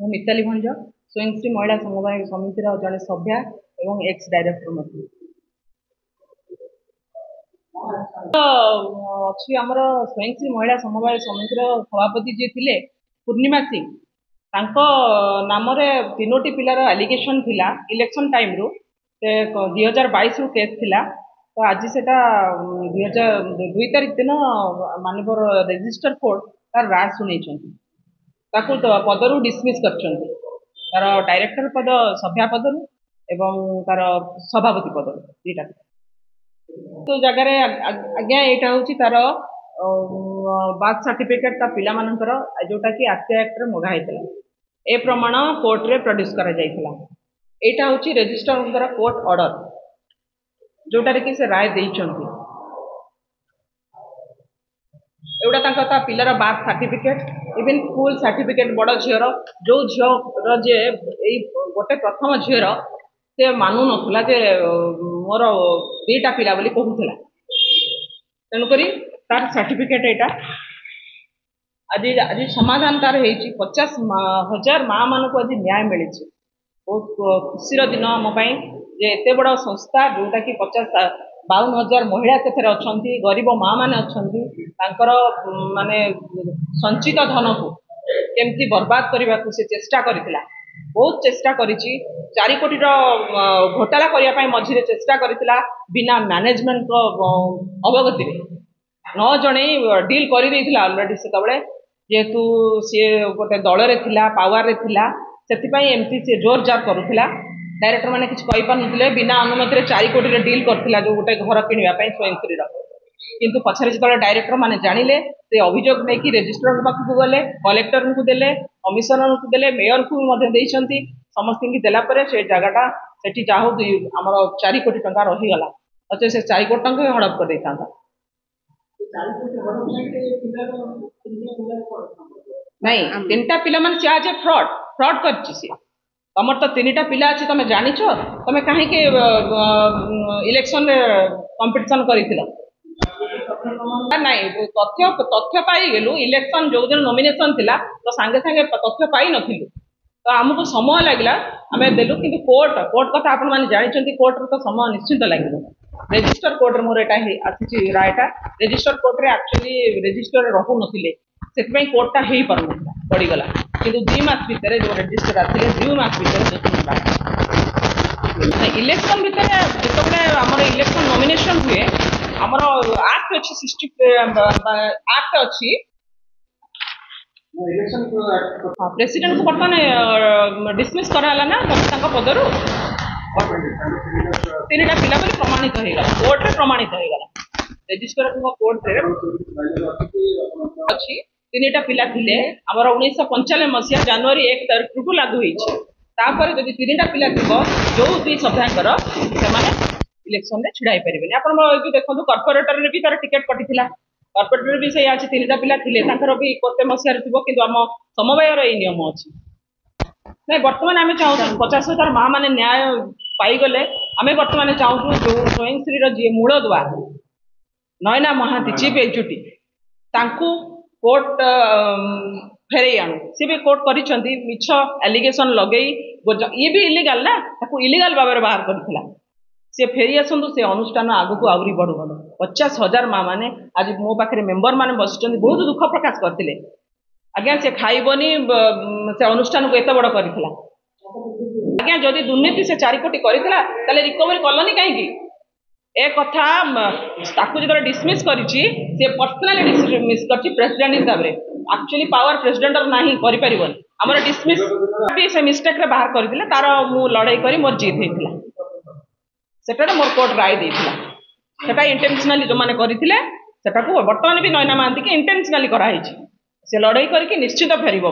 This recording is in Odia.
ମୁଁ ମିତାଲି ଭଞ୍ଜ ସ୍ୱୟଂଶ୍ରୀ ମହିଳା ସମବାୟ ସମିତିର ଜଣେ ସଭ୍ୟା ଏବଂ ଏକ୍ସ ଡାଇରେକ୍ଟର ମଧ୍ୟ ଅଛି। ଆମର ସ୍ୱୟଂଶ୍ରୀ ମହିଳା ସମବାୟ ସମିତିର ସଭାପତି ଯିଏ ଥିଲେ ପୂର୍ଣ୍ଣିମା ସିଂ, ତାଙ୍କ ନାମରେ 3ଟି ପିଲାର ଆଲିଗେସନ ଥିଲା ଇଲେକ୍ସନ ଟାଇମ୍ରୁ। ସେ 2022ରୁ କେସ୍ ଥିଲା। ତ ଆଜି ସେଟା 2 ତାରିଖ ଦିନ ମାନ୍ୟବର ରେଜିଷ୍ଟର କୋର୍ଟ ତାର ରାୟ ଶୁଣେଇଛନ୍ତି। ତାକୁ ପଦରୁ ଡିସମିସ୍ କରିଛନ୍ତି, ତାର ଡାଇରେକ୍ଟର ପଦ ସଭ୍ୟା ପଦରୁ ଏବଂ ତାର ସଭାପତି ପଦରୁ ଦୁଇଟା। ତ ଜାଗାରେ ଆଜ୍ଞା ଏଇଟା ହେଉଛି ତାର ବାର୍ଥ ସାର୍ଟିଫିକେଟ ତା ପିଲାମାନଙ୍କର, ଯୋଉଟାକି ଆର୍ଟିଆଇ ଆକ୍ଟରେ ମଗା ହେଇଥିଲା। ଏ ପ୍ରମାଣ କୋର୍ଟରେ ପ୍ରଡ୍ୟୁସ୍ କରାଯାଇଥିଲା। ଏଇଟା ହେଉଛି ରେଜିଷ୍ଟ୍ରାରଙ୍କର କୋର୍ଟ ଅର୍ଡର, ଯୋଉଟାରେ କି ସେ ରାୟ ଦେଇଛନ୍ତି। ଏଗୁଡ଼ା ତା ପିଲାର birth certificate, even school certificate ବଡ଼ ଝିଅର, ଯୋଉ ଝିଅର ଯେ ଏଇ ଗୋଟେ ପ୍ରଥମ ଝିଅର ସେ ମାନୁନଥିଲା ଯେ ମୋର 2ଟା ପିଲା ବୋଲି କହୁଥିଲା। ତେଣୁକରି ତାର ସାର୍ଟିଫିକେଟ ଏଇଟା। ଆଜି ସମାଧାନ ତାର ହେଇଛି। 50,000 ମା' ମାନଙ୍କୁ ଆଜି ନ୍ୟାୟ ମିଳିଛି। ବହୁତ ଖୁସିର ଦିନ ଆମ ପାଇଁ ଯେ ଏତେ ବଡ଼ ସଂସ୍ଥା ଯୋଉଟାକି 52,000 ମହିଳା ସେଥିରେ ଅଛନ୍ତି, ଗରିବ ମା' ମାନେ ଅଛନ୍ତି, ତାଙ୍କର ମାନେ ସଞ୍ଚିତ ଧନକୁ କେମିତି ବର୍ବାଦ କରିବାକୁ ସେ ଚେଷ୍ଟା କରିଥିଲା। ବହୁତ ଚେଷ୍ଟା କରିଛି। 4 କୋଟିର ଘୋଟାଲା କରିବା ପାଇଁ ମଝିରେ ଚେଷ୍ଟା କରିଥିଲା, ବିନା ମ୍ୟାନେଜମେଣ୍ଟଙ୍କ ଅବଗତିରେ 9 ଜଣେଇ ଡିଲ୍ କରିଦେଇଥିଲା ଅଲରେଡି। ସେତେବେଳେ ଯେହେତୁ ସିଏ ଗୋଟେ ଦଳରେ ଥିଲା, ପାୱାରରେ ଥିଲା, ସେଥିପାଇଁ ଏମିତି ସିଏ ଜୋର ଜାର୍ କରୁଥିଲା। ଡାଇରେକ୍ଟର ମାନେ କିଛି କହିପାରୁନଥିଲେ। ବିନା ଅନୁମତିରେ 4 କୋଟିରେ ଡିଲ୍ କରିଥିଲା, ଯୋଉ ଗୋଟେ ଘର କିଣିବା ପାଇଁ ସ୍ୱୟଂଶ୍ରୀର। କିନ୍ତୁ ପଛରେ ଯେତେବେଳେ ଡାଇରେକ୍ଟର ମାନେ ଜାଣିଲେ, ସେ ଅଭିଯୋଗ ନେଇକି ରେଜିଷ୍ଟ୍ରାରଙ୍କ ପାଖକୁ ଗଲେ, କଲେକ୍ଟରଙ୍କୁ ଦେଲେ, କମିଶନରଙ୍କୁ ଦେଲେ, ମେୟରଙ୍କୁ ମଧ୍ୟ ଦେଇଛନ୍ତି। ସମସ୍ତଙ୍କୁ ଦେଲା ପରେ ସେ ଜାଗାଟା ସେଠି ଯାହା ହଉ ଆମର 4 କୋଟି ଟଙ୍କା ରହିଗଲା। ଅଥଚ ସେ 4 କୋଟି ଟଙ୍କା ହଡପ କରିଦେଇଥାନ୍ତା। ନାଇଁ, 3ଟା ପିଲା ମାନେ ସେ ଆଜି ଫ୍ରଡ କରିଛି। ସିଏ ତମର ତ 3ଟା ପିଲା ଅଛି, ତମେ ଜାଣିଛ, ତମେ କାହିଁକି ଇଲେକ୍ସନରେ କମ୍ପିଟିସନ କରିଥିଲ? ନାଇଁ, ତଥ୍ୟ ପାଇଗଲୁ। ଇଲେକ୍ସନ ଯୋଉଦିନ ନୋମିନେସନ ଥିଲା ତ ସାଙ୍ଗେ ସାଙ୍ଗେ ତଥ୍ୟ ପାଇନଥିଲୁ, ତ ଆମକୁ ସମୟ ଲାଗିଲା, ଆମେ ଦେଲୁ। କିନ୍ତୁ କୋର୍ଟ କଥା ଆପଣ ମାନେ ଜାଣିଛନ୍ତି, କୋର୍ଟରେ ତ ସମୟ ନିଶ୍ଚିନ୍ତ ଲାଗିବ। ରେଜିଷ୍ଟର କୋର୍ଟରେ ମୋର ଏଇଟା ଆସିଛି ରାୟଟା। ରେଜିଷ୍ଟର କୋର୍ଟରେ ଆକ୍ଚୁଆଲି ରେଜିଷ୍ଟର ରହୁନଥିଲେ, ସେଥିପାଇଁ କୋର୍ଟଟା ହେଇପାରୁନଥିଲା, ପଡ଼ିଗଲା। କିନ୍ତୁ 2 ମାସ ଭିତରେ ଯୋଉ ରେଜିଷ୍ଟର ଆସିଲେ, 2 ମାସ ଭିତରେ ଇଲେକ୍ସନ ଭିତରେ ଯେତେବେଳେ ଆମର ଇଲେକ୍ସନ ନୋମିନେସନ ହୁଏ, ଆମର ଆକ୍ଟ ଅଛି, ଆକ୍ଟ ଅଛି। ପ୍ରେସିଡେଣ୍ଟକୁ ବର୍ତ୍ତମାନ ଡିସମିସ୍ କରାହେଲା ନା ତାଙ୍କ ପଦରୁ। 3ଟା ପିଲା ବୋଲି ପ୍ରମାଣିତ ହେଇଗଲା, କୋର୍ଟରେ ପ୍ରମାଣିତ ହେଇଗଲା। ରେଜିଷ୍ଟ୍ରାରଙ୍କ କୋର୍ଟରେ ଅଛି 3ଟା ପିଲା ଥିଲେ। ଆମର 1995 ମସିହା ଜାନୁଆରୀ 1 ତାରିଖରୁ ଲାଗୁ ହେଇଛି। ତାପରେ ଯଦି 3ଟା ପିଲା ଥିବ, ଯୋଉ 2 ସଭ୍ୟାଙ୍କର, ସେମାନେ ଇଲେକ୍ସନରେ ଛିଡା ହେଇପାରିବେନି। ଆପଣ ଦେଖନ୍ତୁ, କର୍ପୋରେଟରରେ ବି ତାର ଟିକେଟ କଟିଥିଲା। କର୍ପୋରେଟର ବି ସେଇଆ ଅଛି, 3ଟା ପିଲା ଥିଲେ, ତାଙ୍କର ବି କେତେ ମସିହାରେ ଥିବ। କିନ୍ତୁ ଆମ ସମବାୟର ଏଇ ନିୟମ ଅଛି। ନାଇଁ, ବର୍ତ୍ତମାନ ଆମେ ଚାହୁଁଛୁ 50,000 ମା' ମାନେ ନ୍ୟାୟ ପାଇଗଲେ। ଆମେ ବର୍ତ୍ତମାନ ଚାହୁଁଛୁ ଯୋଉ ସ୍ୱୟଂଶ୍ରୀର ଯିଏ ମୂଳଦୁଆ ନୟନା ମହାନ୍ତି, ଚିଫ୍ ଏକ୍ଜିକ୍ୟୁଟିଭ, ତାଙ୍କୁ କୋର୍ଟ ଫେରେଇ ଆଣୁ। ସିଏ ବି କୋର୍ଟ କରିଛନ୍ତି, ମିଛ ଆଲିଗେସନ ଲଗେଇ, ଇଏ ବି ଇଲିଗାଲ ନା, ତାକୁ ଇଲିଗାଲ ଭାବରେ ବାହାର କରିଥିଲା। ସେ ଫେରି ଆସନ୍ତୁ, ସେ ଅନୁଷ୍ଠାନ ଆଗକୁ ଆହୁରି ବଢୁ। 50,000 ମା' ମାନେ ଆଜି ମୋ ପାଖରେ ମେମ୍ବର ମାନେ ବସିଛନ୍ତି, ବହୁତ ଦୁଃଖ ପ୍ରକାଶ କରିଥିଲେ। ଆଜ୍ଞା, ସେ ଖାଇବନି, ସେ ଅନୁଷ୍ଠାନକୁ ଏତେ ବଡ କରିଥିଲା। ଆଜ୍ଞା, ଯଦି ଦୁର୍ନୀତି ସେ 4 କୋଟି କରିଥିଲା, ତାହେଲେ ରିକଭରି କଲନି କାହିଁକି? ଏ କଥା ତାକୁ ଯେତେବେଳେ ଡିସମିସ୍ କରିଛି, ସେ ପର୍ସନାଲି ଡିସମିସ୍ କରିଛି ପ୍ରେସିଡେଣ୍ଟ ହିସାବରେ। ଆକ୍ଚୁଆଲି ପାୱାର ପ୍ରେସିଡେଣ୍ଟର ନାହିଁ, କରିପାରିବନି। ଆମର ଡିସମିସ୍ ବି ସେ ମିଷ୍ଟେକରେ ବାହାର କରିଥିଲେ। ତାର ମୁଁ ଲଢେଇ କରି ମୋର ଜିତ୍ ହେଇଥିଲା। ସେଟାରେ ମୋର କୋର୍ଟ ରାୟ ଦେଇଥିଲା। ସେଟା ଇଣ୍ଟେନସନାଲି ଯୋଉମାନେ କରିଥିଲେ, ସେଟାକୁ ବର୍ତ୍ତମାନ ବି ନୟନା ମହାନ୍ତିକି ଇଣ୍ଟେନସନାଲି କରାହେଇଛି। ସେ ଲଢେଇ କରିକି ନିଶ୍ଚିତ ଫେରିବ।